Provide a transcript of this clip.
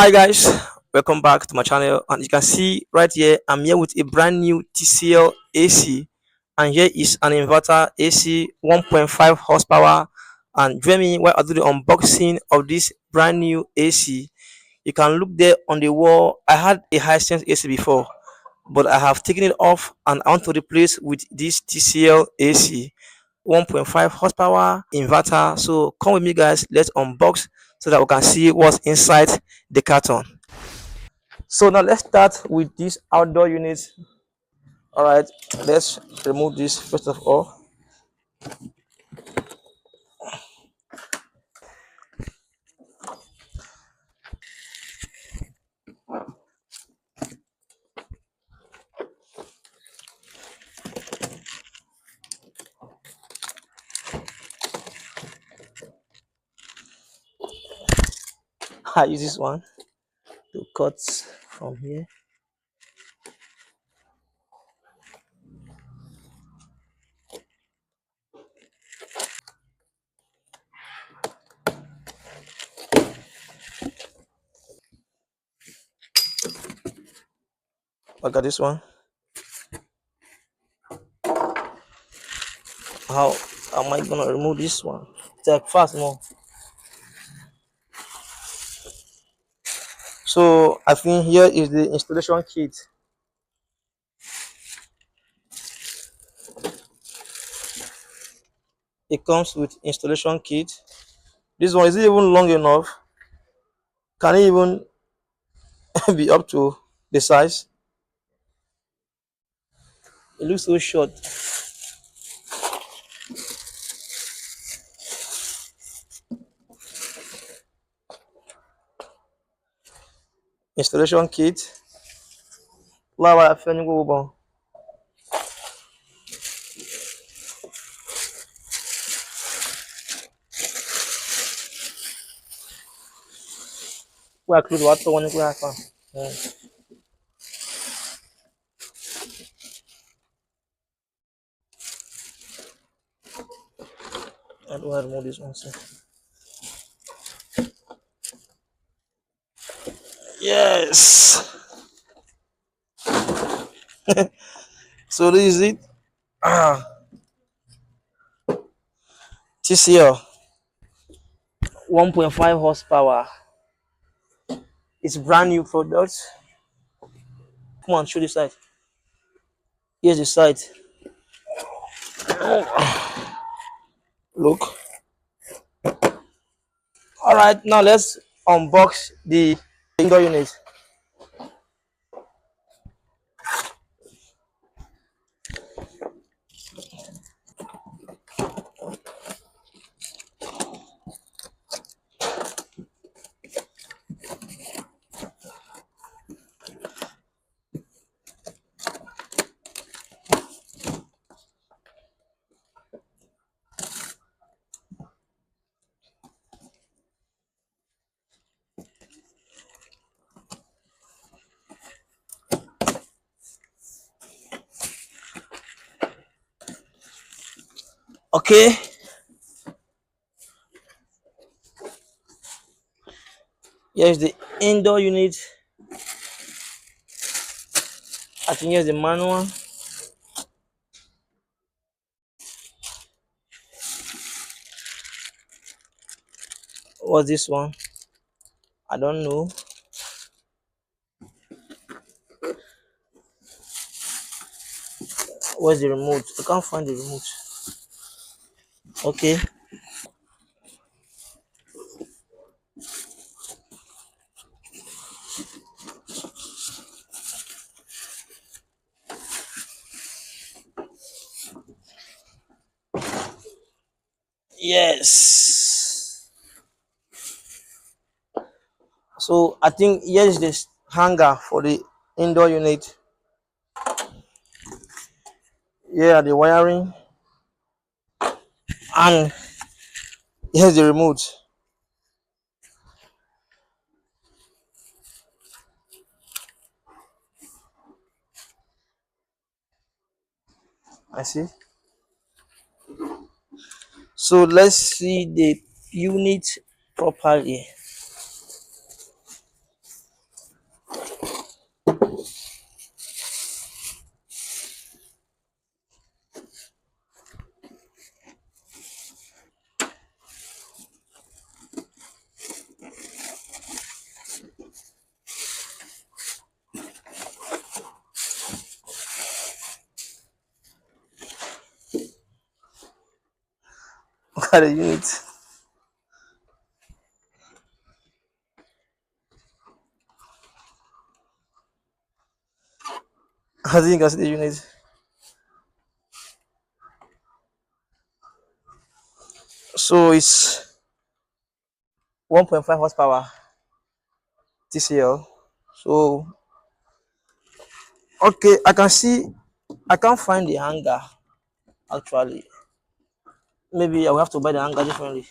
Hi guys, welcome back to my channel. And you can see right here I'm here with a brand new TCL AC, and here is an inverter AC 1.5 horsepower. And join me while I do the unboxing of this brand new AC. You can look there on the wall. I had a high sense AC before, but I have taken it off and I want to replace with this TCL AC 1.5 horsepower inverter. So come with me guys, let's unbox so that we can see what's inside the carton. So now let's start with this outdoor unit. All right, let's remove this first of all. I use this one to cut from here. I got this one. How am I gonna remove this one? Take fast more. So I think here is the installation kit. It comes with installation kit. This one is it even long enough? Can it even be up to the size? It looks so short. Installation kit. Flower fẹ́ni gbogbo bọn. Where I close what one where I can. I don't have to remove this one. So. Yes. So this is it. Ah, TCL 1.5 horsepower. It's brand new product. Come on, show the side. Here's the side. Look. All right, now let's unbox the indoor unit. Okay. Here's the indoor unit. I think here's the manual. What's this one? I don't know. Where's the remote? I can't find the remote. Okay. Yes. So I think here's this hanger for the indoor unit. Yeah, the wiring. And here's the remote. I see. So let's see the unit properly. Look at the unit. I think you can see the unit. So it's 1.5 horsepower TCL. So okay, I can see I can't find the hanger actually. Maybe I will have to buy the hanger differently.